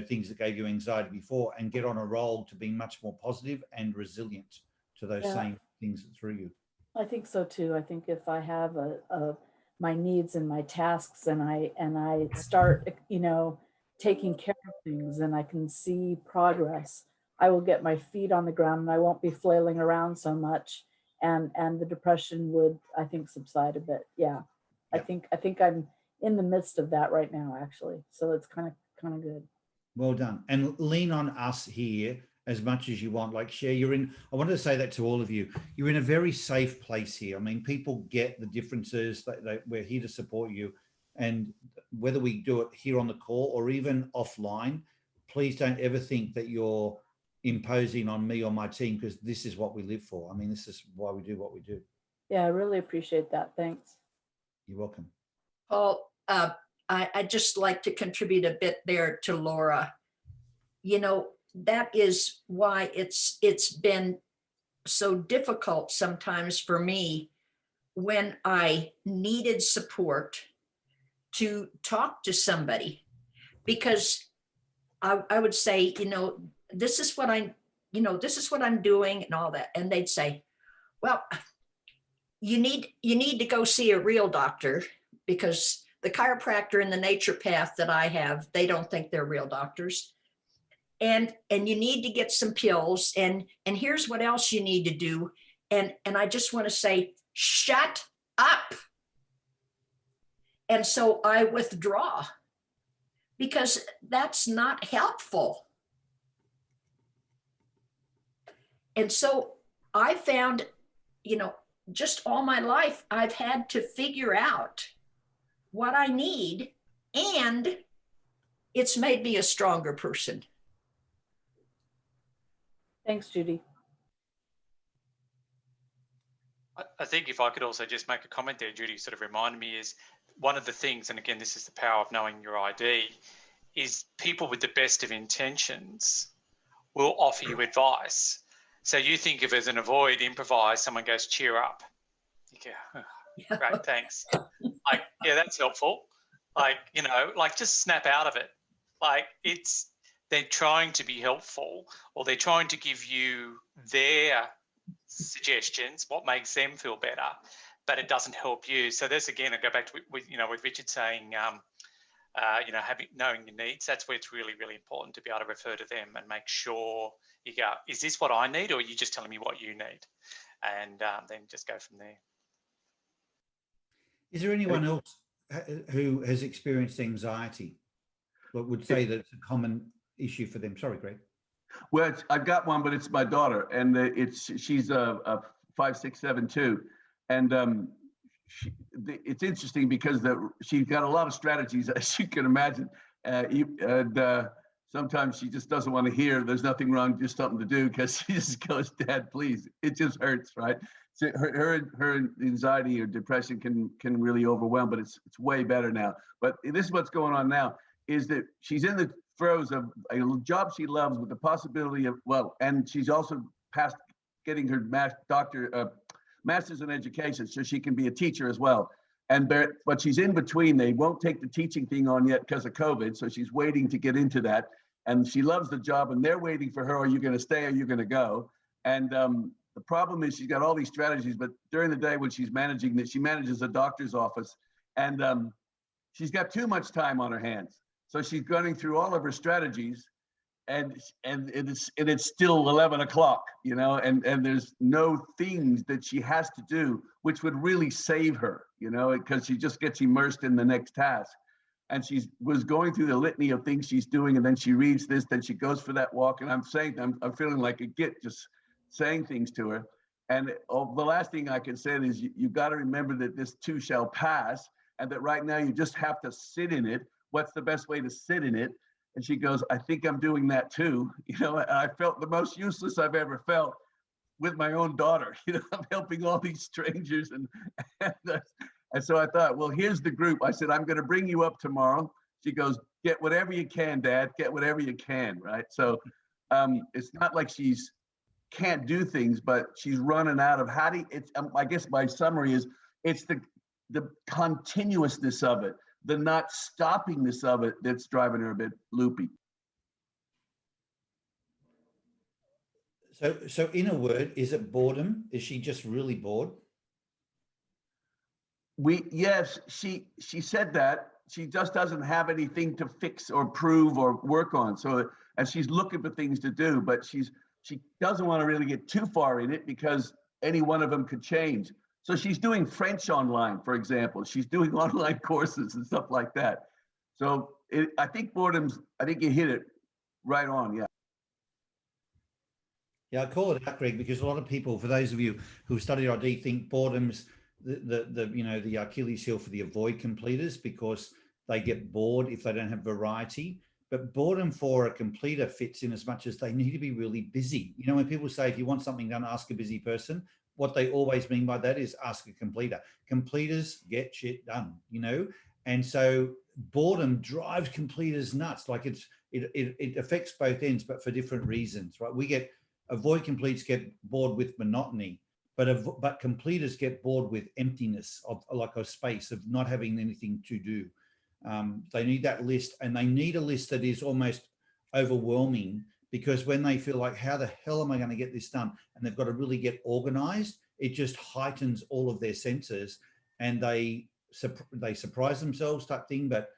things that gave you anxiety before, and get on a roll to being much more positive and resilient to those same things that threw you. I think so too. I think if I have my needs and my tasks, and I start, taking care of things, and I can see progress, I will get my feet on the ground and I won't be flailing around so much. And the depression would, I think, subside a bit. Yeah. I think I'm in the midst of that right now, actually. So it's kind of good. Well done. And lean on us here as much as you want. Like, Cher, I wanted to say that to all of you. You're in a very safe place here. I mean, people get the differences. We're here to support you. And whether we do it here on the call or even offline, please don't ever think that you're imposing on me or my team, because this is what we live for. I mean, this is why we do what we do. Yeah, I really appreciate that. Thanks. You're welcome. Paul, I'd just like to contribute a bit there to Laura. That is why it's been so difficult sometimes for me when I needed support to talk to somebody, because I would say, this is what I'm doing and all that. And they'd say, well, you need to go see a real doctor, because the chiropractor and the naturopath that I have, they don't think they're real doctors. And you need to get some pills, and here's what else you need to do. And I just want to say, shut up. And so I withdraw, because that's not helpful. And so I found, just all my life, I've had to figure out what I need, and it's made me a stronger person. Thanks, Judy. I think if I could also just make a comment there, Judy sort of reminded me, is one of the things, and again, this is the power of knowing your ID, is people with the best of intentions will offer you advice. So you think of it as an avoid, improvise, someone goes, cheer up. You go, oh, great, thanks. Like, yeah, that's helpful. Like, you know, like just snap out of it. Like they're trying to be helpful, or they're trying to give you their suggestions, what makes them feel better, but it doesn't help you. So there's, again, I go back to with Richard saying, knowing your needs. That's where it's really, really important to be able to refer to them and make sure you go, is this what I need, or are you just telling me what you need? And then just go from there. Is there anyone else who has experienced anxiety that would say that it's a common issue for them? Sorry, Greg. Well, I've got one, but it's my daughter, and she's a 5, 6, 7, 2, and it's interesting because she's got a lot of strategies, as you can imagine, and sometimes she just doesn't want to hear there's nothing wrong, just something to do, because she just goes, Dad, please. It just hurts, right? So her anxiety or depression can really overwhelm, but it's way better now. But this is what's going on now, is that she's in the throes of a job she loves with the possibility of, and she's also past getting her master's in education, so she can be a teacher as well. But she's in between. They won't take the teaching thing on yet because of COVID, so she's waiting to get into that. And she loves the job, and they're waiting for her. Are you going to stay? Are you going to go? And the problem is she's got all these strategies, but during the day when she's managing that, she manages a doctor's office, and she's got too much time on her hands. So she's going through all of her strategies, and it's still 11 o'clock, you know, and there's no things that she has to do, which would really save her, you know, because she just gets immersed in the next task. And she was going through the litany of things she's doing, and then she reads this, then she goes for that walk, and I'm feeling like a git just saying things to her. And the last thing I can say is you got to remember that this too shall pass, and that right now you just have to sit in it. What's the best way to sit in it? And she goes, I think I'm doing that too. You know, and I felt the most useless I've ever felt with my own daughter. You know, I'm helping all these strangers. And so I thought, well, here's the group. I said, I'm going to bring you up tomorrow. She goes, get whatever you can, Dad, get whatever you can, right? So it's not like she's can't do things, but she's running out of I guess my summary is, it's the continuousness of it, the not stoppingness of it that's driving her a bit loopy. So in a word, is it boredom? Is she just really bored? Yes, she said that. She just doesn't have anything to fix or prove or work on. So, and she's looking for things to do, but she doesn't want to really get too far in it because any one of them could change. So she's doing French online, for example. She's doing online courses and stuff like that. So I think I think you hit it right on, yeah. Yeah, I call it out, Greg, because a lot of people, for those of you who study ID, think boredom's the Achilles heel for the avoid completers, because they get bored if they don't have variety. But boredom for a completer fits in as much as they need to be really busy. You know, when people say, if you want something done, ask a busy person, what they always mean by that is ask a completer. Completers get shit done, you know? And so boredom drives completers nuts. Like it affects both ends, but for different reasons, right? Avoid completes get bored with monotony, but completers get bored with emptiness of like a space of not having anything to do. They need that list, and they need a list that is almost overwhelming, because when they feel like, how the hell am I going to get this done? And they've got to really get organized, it just heightens all of their senses, and they surprise themselves type thing, but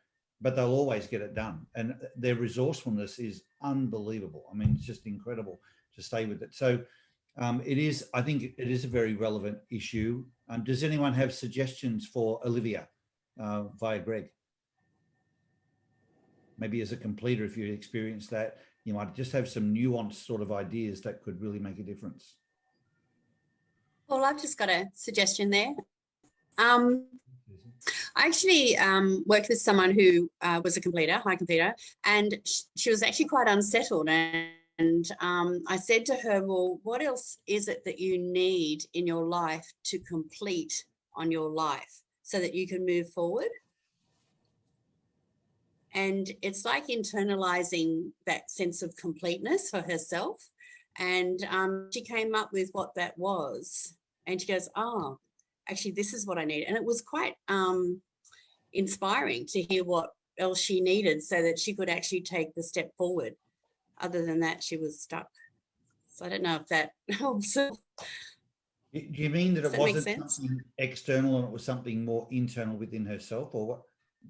they'll always get it done. And their resourcefulness is unbelievable. I mean, it's just incredible to stay with it. So I think it is a very relevant issue. Does anyone have suggestions for Olivia via Greg? Maybe as a completer, if you experience that, you might just have some nuanced sort of ideas that could really make a difference. Well, I've just got a suggestion there. I actually worked with someone who was a completer, high completer, and she was actually quite unsettled. And I said to her, well, what else is it that you need in your life to complete on your life so that you can move forward? And it's like internalizing that sense of completeness for herself. And she came up with what that was. And she goes, oh, actually, this is what I need. And it was quite inspiring to hear what else she needed so that she could actually take the step forward. Other than that, she was stuck. So I don't know if that helps. Do you mean that it wasn't sense? something external and it was something more internal within herself, or what?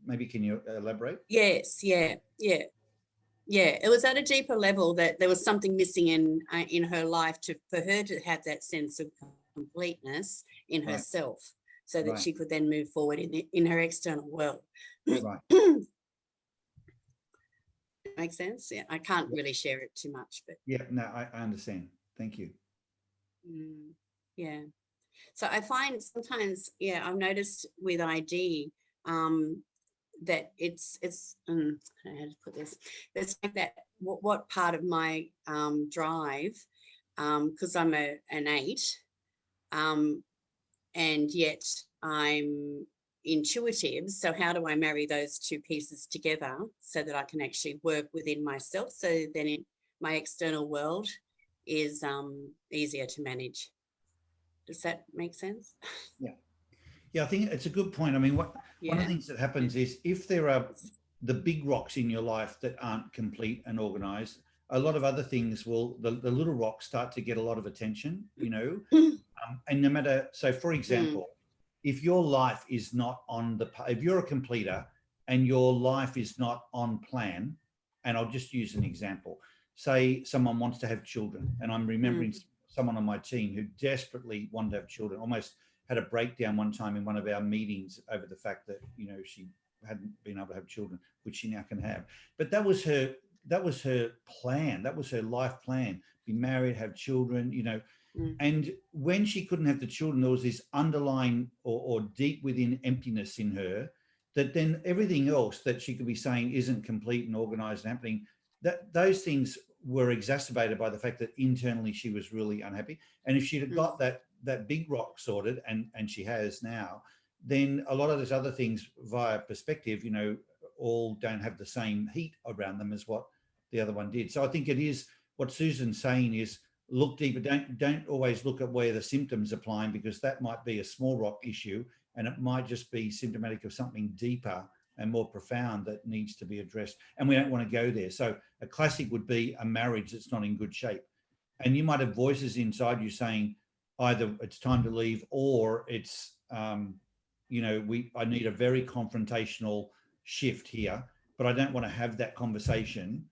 Maybe can you elaborate? Yes, yeah. It was at a deeper level that there was something missing in her life for her to have that sense of completeness in herself, so that she could then move forward in her external world. Right. Makes sense? Yeah, I can't really share it too much, but yeah, no, I understand. Thank you. Yeah. So I find sometimes, I've noticed with ID that it's how to put this. It's like that. What part of my drive? Because I'm an 8, and yet I'm intuitive. So how do I marry those two pieces together so that I can actually work within myself? So then my external world is easier to manage. Does that make sense? Yeah, I think it's a good point. I mean, one of the things that happens is if there are the big rocks in your life that aren't complete and organized, a lot of other things will, the little rocks start to get a lot of attention, you know, and no matter, so for example, if your life is not on if you're a completer and your life is not on plan, and I'll just use an example, say someone wants to have children, and I'm remembering someone on my team who desperately wanted to have children, almost had a breakdown one time in one of our meetings over the fact that, you know, she hadn't been able to have children, which she now can have. But that was her plan. That was her life plan. Be married, have children, you know. And when she couldn't have the children, there was this underlying or deep within emptiness in her that then everything else that she could be saying isn't complete and organized and happening, that those things were exacerbated by the fact that internally she was really unhappy. And if she'd have got that big rock sorted, and she has now, then a lot of those other things via perspective, you know, all don't have the same heat around them as what the other one did. So I think it is what Susan's saying is look deeper. Don't always look at where the symptoms are playing, because that might be a small rock issue and it might just be symptomatic of something deeper and more profound that needs to be addressed. And we don't want to go there. So a classic would be a marriage that's not in good shape. And you might have voices inside you saying either it's time to leave or it's, you know, I need a very confrontational shift here, but I don't want to have that conversation.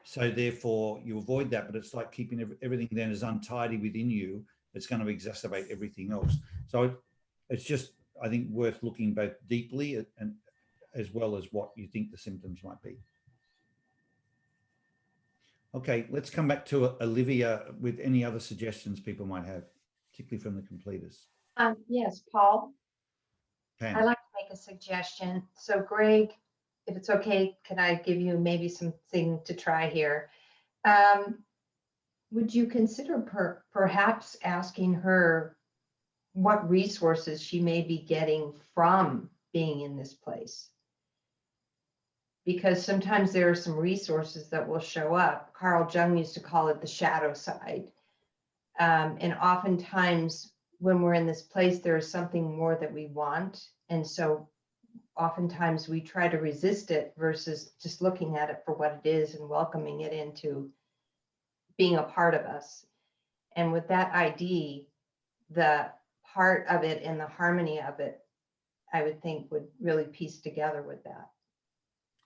So therefore you avoid that, but it's like keeping everything then as untidy within you. It's going to exacerbate everything else. So it's just, I think, worth looking both deeply and as well as what you think the symptoms might be. Okay, let's come back to Olivia with any other suggestions people might have, particularly from the completers. Yes, Paul. Pam. I'd like to make a suggestion. So Greg, if it's okay, can I give you maybe something to try here? Would you consider perhaps asking her what resources she may be getting from being in this place? Because sometimes there are some resources that will show up. Carl Jung used to call it the shadow side. And oftentimes when we're in this place, there is something more that we want. And so oftentimes we try to resist it versus just looking at it for what it is and welcoming it into being a part of us. And with that ID, the part of it and the harmony of it, I would think would really piece together with that.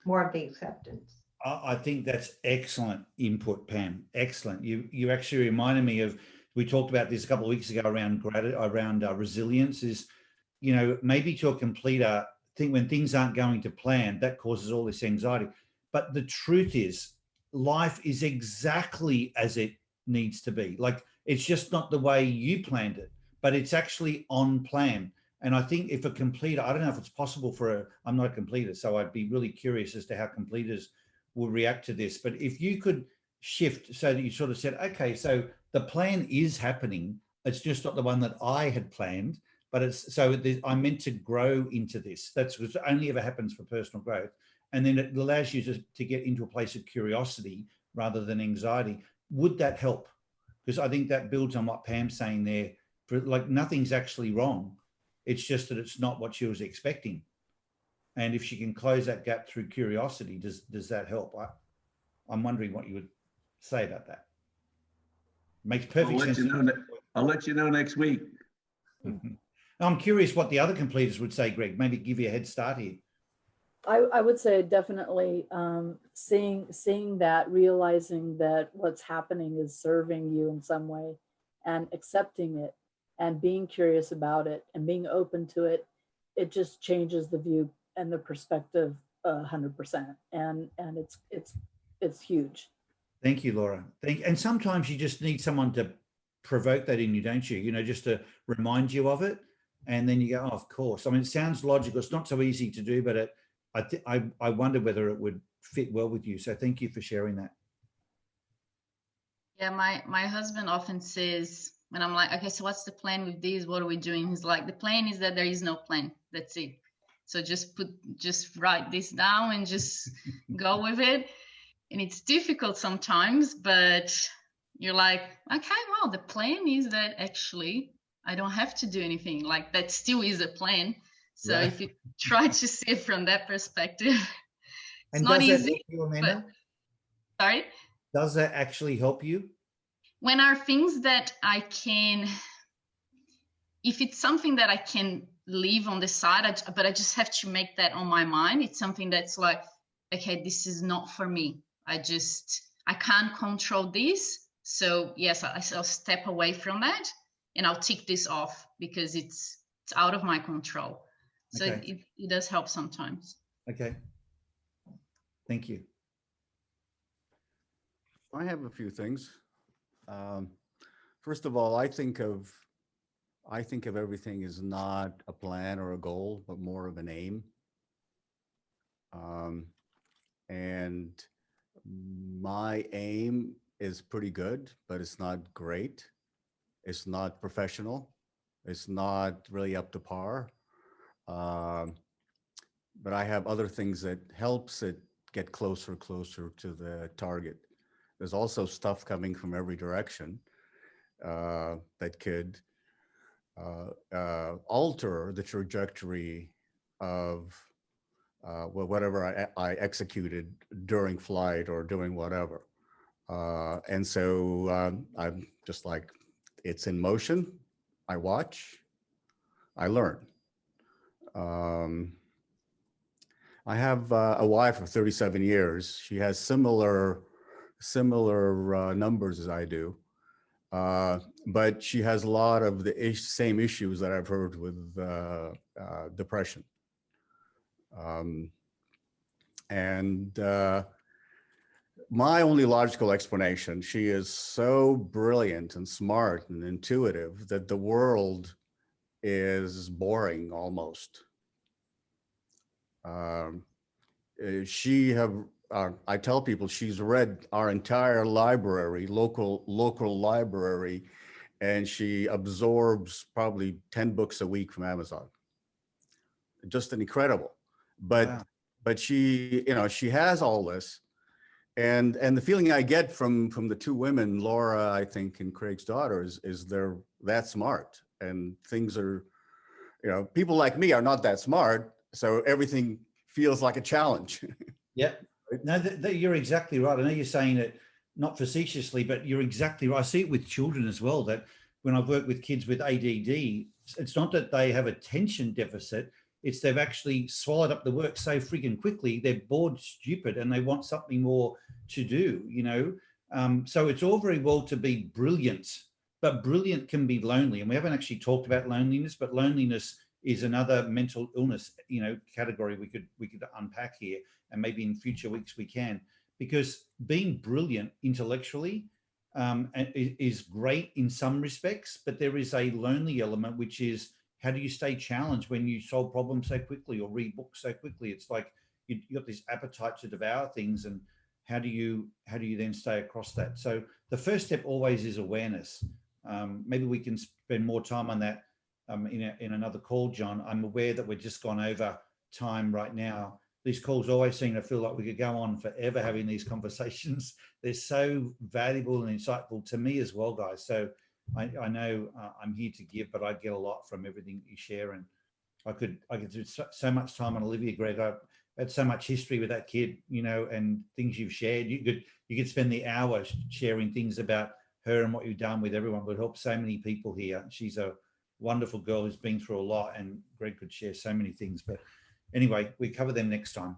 More of the acceptance. I think that's excellent input, Pam. Excellent. You actually reminded me of, we talked about this a couple of weeks ago around resilience. Is, you know, maybe to a completer, think when things aren't going to plan, that causes all this anxiety. But the truth is, life is exactly as it needs to be. Like, it's just not the way you planned it, but it's actually on plan. And I think if a completer, I don't know if it's possible I'm not a completer, so I'd be really curious as to how completers will react to this. But if you could shift so that you sort of said, okay, so the plan is happening. It's just not the one that I had planned, but it's so I'm meant to grow into this. That's what only ever happens for personal growth. And then it allows you to get into a place of curiosity rather than anxiety. Would that help? Because I think that builds on what Pam's saying there. For like, nothing's actually wrong. It's just that it's not what she was expecting. And if she can close that gap through curiosity, does that help? I'm wondering what you would say about that. Makes perfect sense. I'll let you know next week. I'm curious what the other completers would say, Greg. Maybe give you a head start here. I would say definitely seeing that, realizing that what's happening is serving you in some way, and accepting it and being curious about it and being open to it. It just changes the view and the perspective 100%. And it's huge. Thank you, Laura. And sometimes you just need someone to provoke that in you, don't you? You know, just to remind you of it. And then you go, oh, of course. I mean, it sounds logical. It's not so easy to do, but I wonder whether it would fit well with you. So thank you for sharing that. Yeah, my husband often says, when I'm like, okay, so what's the plan with these? What are we doing? He's like, the plan is that there is no plan. That's it. So just write this down and just go with it. And it's difficult sometimes, but you're like, okay, well, the plan is that actually I don't have to do anything. Like, that still is a plan. So Right. if you try to see it from that perspective, it's And not does that easy. help you, Amanda? Sorry? Does that actually help you? When are things that I can, if it's something that I can leave on the side, but I just have to make that on my mind, it's something that's like, okay, this is not for me. I can't control this. So yes, I'll step away from that and I'll tick this off because it's out of my control. So Okay. it does help sometimes. Okay. Thank you. I have a few things. First of all, I think of everything as not a plan or a goal, but more of an aim. And my aim is pretty good, but it's not great. It's not professional. It's not really up to par. But I have other things that helps it get closer to the target. There's also stuff coming from every direction that could alter the trajectory of whatever I executed during flight or doing whatever. And so I'm just like, it's in motion. I watch, I learn. I have a wife of 37 years. She has similar numbers as I do. But she has a lot of the same issues that I've heard with depression. My only logical explanation, she is so brilliant and smart and intuitive that the world is boring almost. I tell people she's read our entire library, local library, and she absorbs probably 10 books a week from Amazon. Just incredible. But she, she has all this. And the feeling I get from the two women, Laura, I think, and Craig's daughter, is they're that smart. And things are, people like me are not that smart. So everything feels like a challenge. Yeah. No, you're exactly right. I know you're saying it not facetiously, but you're exactly right. I see it with children as well, that when I've worked with kids with ADD, it's not that they have attention deficit, it's they've actually swallowed up the work so freaking quickly, they're bored stupid and they want something more to do, So it's all very well to be brilliant, but brilliant can be lonely. And we haven't actually talked about loneliness, but loneliness is another mental illness, category we could unpack here, and maybe in future weeks we can, because being brilliant intellectually is great in some respects, but there is a lonely element, which is how do you stay challenged when you solve problems so quickly or read books so quickly? It's like you got this appetite to devour things, and how do you then stay across that? So the first step always is awareness. Maybe we can spend more time on that in another call, John. I'm aware that we've just gone over time right now. These calls always seem to feel like we could go on forever having these conversations. They're so valuable and insightful to me as well, guys. So I know I'm here to give, but I get a lot from everything you share, and I could do so much time on Olivia, Greg. I had so much history with that kid, you know, and things you've shared. You could spend the hour sharing things about her and what you've done with everyone. Would help so many people here. She's a wonderful girl who's been through a lot, and Greg could share so many things. But anyway, we cover them next time.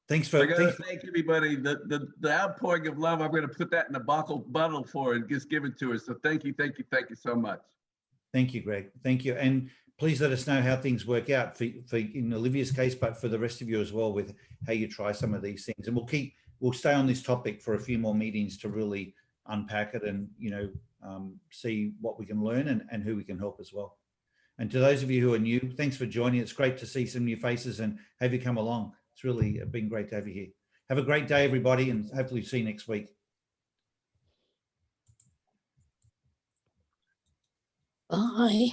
Thanks for thank everybody. The outpouring of love, I'm going to put that in a bottle for her and just give it to her. So thank you so much. Thank you, Greg. Thank you. And please let us know how things work out for in Olivia's case, but for the rest of you as well, with how you try some of these things. And we'll stay on this topic for a few more meetings to really unpack it and, you know, see what we can learn and who we can help as well. And to those of you who are new, thanks for joining. It's great to see some new faces and have you come along. It's really been great to have you here. Have a great day, everybody, and hopefully see you next week. Bye.